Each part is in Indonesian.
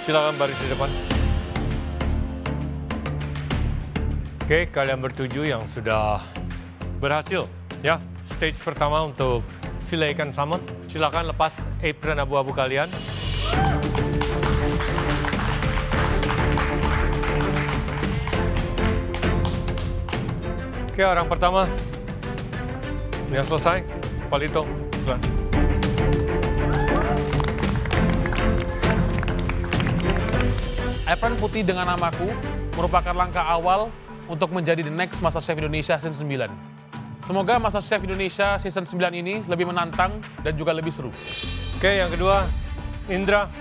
silakan baris di depan. Oke, kalian bertujuh yang sudah berhasil. Ya, stage pertama untuk file ikan salmon. Silakan lepas apron abu-abu kalian. Oke, orang pertama. Yang selesai, Palito. Apron putih dengan namaku merupakan langkah awal untuk menjadi the next MasterChef Indonesia Season 9. Semoga MasterChef Indonesia Season 9 ini lebih menantang dan juga lebih seru. Oke, yang kedua, Indra.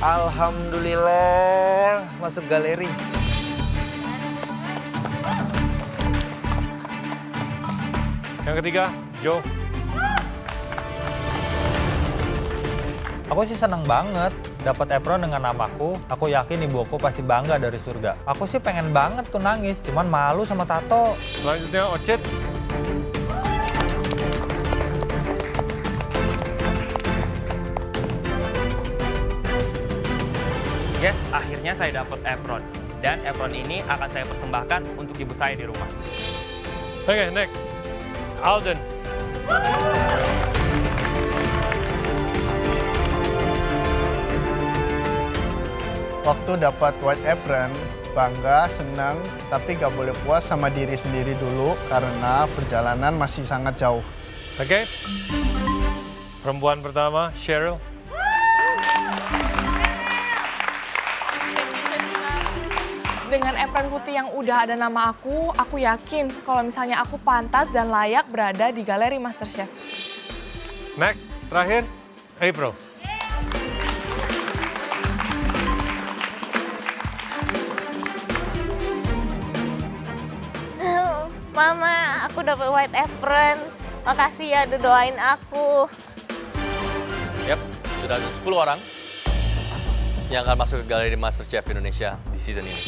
Alhamdulillah masuk galeri. Yang ketiga, Joe. Aku sih seneng banget dapat apron dengan namaku. Aku yakin ibuku pasti bangga dari surga. Aku sih pengen banget tuh nangis, cuman malu sama tato. Selanjutnya, Ocet. Yes, akhirnya saya dapat apron. Dan apron ini akan saya persembahkan untuk ibu saya di rumah. Oke, next. Alden. Waktu dapat white apron, bangga, senang, tapi gak boleh puas sama diri sendiri dulu karena perjalanan masih sangat jauh. Oke. Perempuan pertama, Cheryl. Dengan apron putih yang udah ada nama aku yakin kalau misalnya aku pantas dan layak berada di galeri MasterChef. Next, terakhir, April. Mama, aku dapat white apron. Makasih ya udah doain aku. Yap, sudah ada 10 orang yang akan masuk ke galeri MasterChef Indonesia di season ini.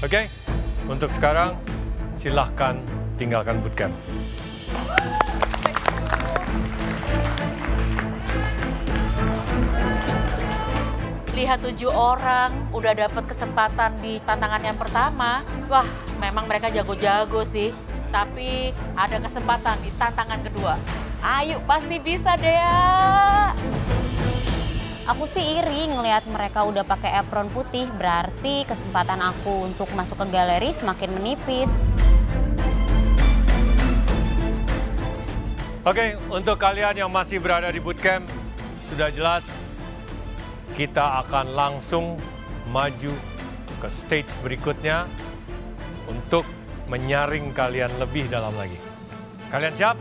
Oke, untuk sekarang silahkan tinggalkan bootcamp. Lihat 7 orang udah dapat kesempatan di tantangan yang pertama. Wah, memang mereka jago-jago sih. Tapi ada kesempatan di tantangan kedua. Ayo, pasti bisa Dea. Aku sih iri ngelihat mereka udah pakai apron putih, berarti kesempatan aku untuk masuk ke galeri semakin menipis. Oke, untuk kalian yang masih berada di bootcamp, sudah jelas kita akan langsung maju ke stage berikutnya untuk menyaring kalian lebih dalam lagi. Kalian siap?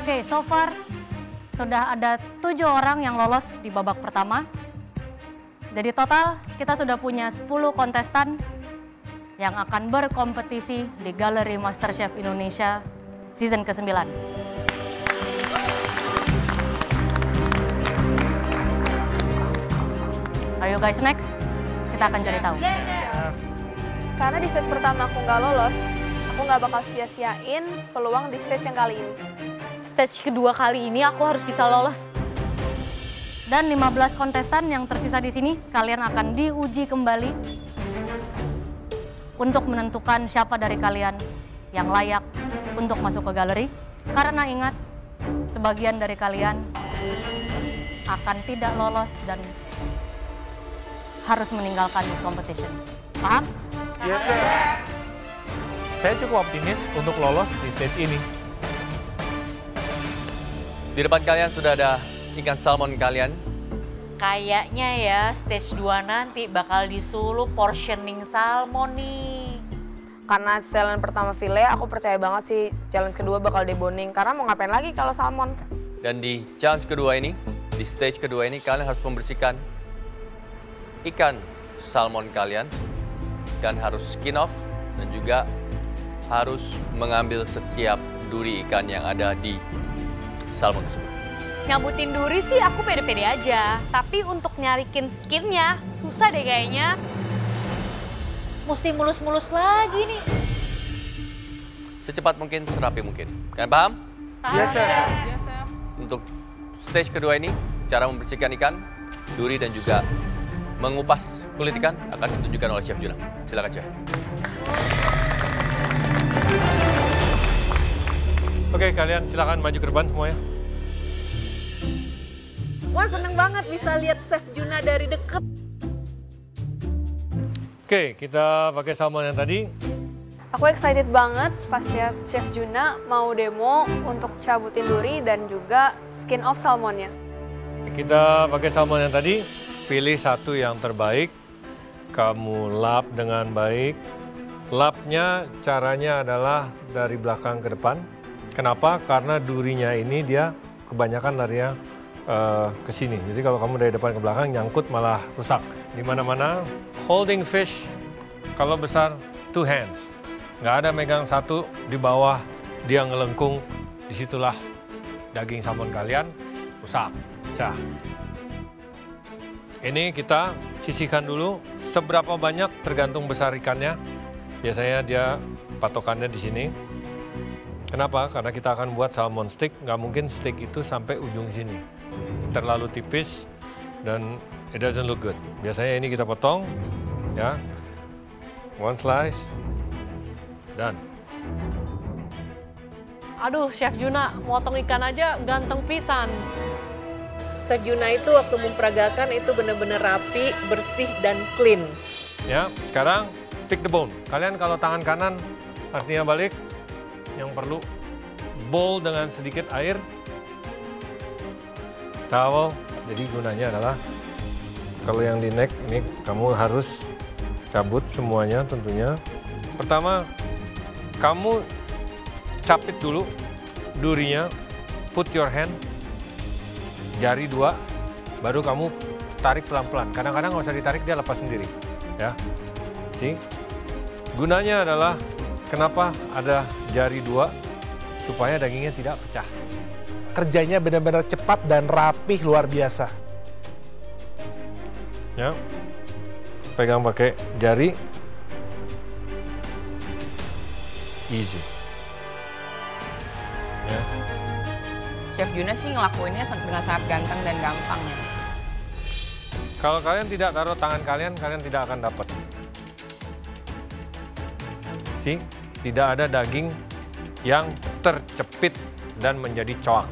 Oke, so far sudah ada 7 orang yang lolos di babak pertama. Jadi total kita sudah punya 10 kontestan yang akan berkompetisi di Galeri MasterChef Indonesia season ke-9. Are you guys next? Kita akan cari tahu. Karena di stage pertama aku nggak lolos, aku nggak bakal sia-siain peluang di stage yang kali ini. Stage kedua kali ini aku harus bisa lolos. Dan 15 kontestan yang tersisa di sini, kalian akan diuji kembali untuk menentukan siapa dari kalian yang layak untuk masuk ke galeri. Karena ingat, sebagian dari kalian akan tidak lolos dan harus meninggalkan this competition. Paham? Yes, sir. Saya cukup optimis untuk lolos di stage ini. Di depan kalian sudah ada ikan salmon kalian. Kayaknya ya stage 2 nanti bakal disuruh portioning salmon nih. Karena challenge pertama file, aku percaya banget sih challenge kedua bakal deboning. Karena mau ngapain lagi kalau salmon? Dan di challenge kedua ini, di stage kedua ini kalian harus membersihkan ikan salmon kalian. Dan harus skin off dan juga harus mengambil setiap duri ikan yang ada di salmon tersebut. Nyambutin duri sih aku pede-pede aja. Tapi untuk nyarikin skinnya, susah deh kayaknya. Mesti mulus-mulus lagi nih. Secepat mungkin, serapi mungkin. Kalian paham? Biasa. Untuk stage kedua ini, cara membersihkan ikan, duri dan juga mengupas kulit ikan akan ditunjukkan oleh Chef Juna. Silakan Chef. Oke, kalian silakan maju ke depan semuanya. Wah, seneng banget bisa lihat Chef Juna dari dekat. Oke, kita pakai salmon yang tadi. Aku excited banget pas lihat Chef Juna mau demo untuk cabutin duri dan juga skin off salmonnya. Kita pakai salmon yang tadi, pilih satu yang terbaik. Kamu lap dengan baik. Lapnya caranya adalah dari belakang ke depan. Kenapa? Karena durinya ini dia kebanyakan larinya ke sini. Jadi kalau kamu dari depan ke belakang nyangkut malah rusak. Di mana-mana holding fish kalau besar 2 hands. Nggak ada megang satu di bawah dia ngelengkung. Disitulah daging salmon kalian rusak, pecah. Ini kita sisihkan dulu. Seberapa banyak tergantung besar ikannya. Biasanya dia patokannya di sini. Kenapa? Karena kita akan buat salmon steak. Nggak mungkin steak itu sampai ujung sini. Terlalu tipis dan it doesn't look good. Biasanya ini kita potong, ya, 1 slice, dan. Aduh, Chef Juna, motong ikan aja ganteng pisan. Chef Juna itu waktu memperagakan itu benar-benar rapi, bersih, dan clean. Ya, sekarang pick the bone. Kalian kalau tangan kanan artinya balik, yang perlu bowl dengan sedikit air. Towel, jadi gunanya adalah kalau yang di neck ini kamu harus cabut semuanya tentunya. Pertama, kamu capit dulu durinya, put your hand, jari 2, baru kamu tarik pelan-pelan. Kadang-kadang nggak usah ditarik, dia lepas sendiri. Ya, see? Gunanya adalah kenapa ada jari 2? Supaya dagingnya tidak pecah. Kerjanya benar-benar cepat dan rapih luar biasa. Ya, pegang pakai jari, easy. Ya. Chef Juna sih ngelakuinnya dengan sangat ganteng dan gampang ya. Kalau kalian tidak taruh tangan kalian, kalian tidak akan dapat. See, tidak ada daging yang tercepit dan menjadi coak.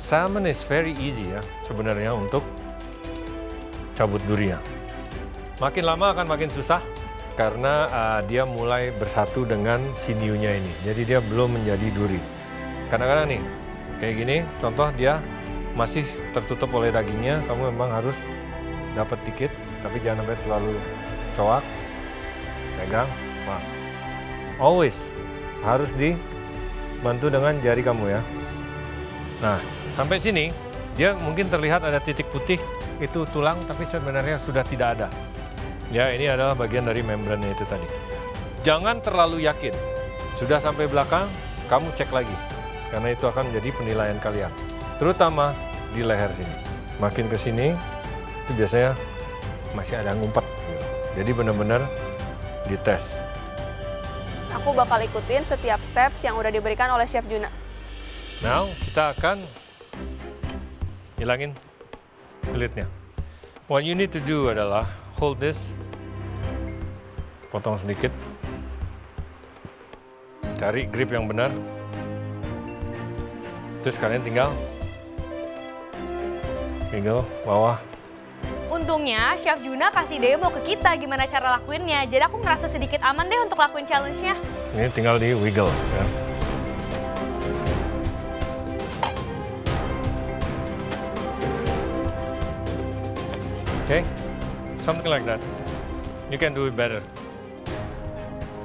Salmon is very easy ya sebenarnya untuk cabut durinya. Makin lama akan makin susah karena dia mulai bersatu dengan sinew-nya ini. Jadi dia belum menjadi duri. Kadang-kadang nih, kayak gini, contoh dia masih tertutup oleh dagingnya, kamu memang harus dapat dikit, tapi jangan sampai terlalu coak. Pegang, mas. Always harus dibantu dengan jari kamu ya. Nah, sampai sini dia mungkin terlihat ada titik putih, itu tulang, tapi sebenarnya sudah tidak ada. Ya, ini adalah bagian dari membrannya itu tadi. Jangan terlalu yakin. Sudah sampai belakang, kamu cek lagi. Karena itu akan menjadi penilaian kalian. Terutama di leher sini. Makin ke sini, itu biasanya masih ada ngumpet. Jadi benar-benar dites. Aku bakal ikutin setiap steps yang udah diberikan oleh Chef Juna. Now, kita akan hilangin kulitnya. What you need to do adalah hold this, potong sedikit, cari grip yang benar, terus kalian tinggal bawah. Untungnya Chef Juna kasih demo ke kita gimana cara lakuinnya, jadi aku merasa sedikit aman deh untuk lakuin challenge-nya. Ini tinggal di wiggle ya. Okay, something like that. You can do it better.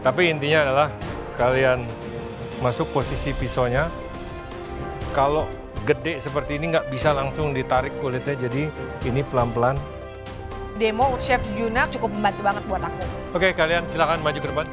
Tapi intinya adalah kalian masuk posisi pisaunya. Kalau gede seperti ini nggak bisa langsung ditarik kulitnya, jadi ini pelan-pelan. Demo Chef Juna cukup membantu banget buat aku. Oke, kalian silakan maju ke depan.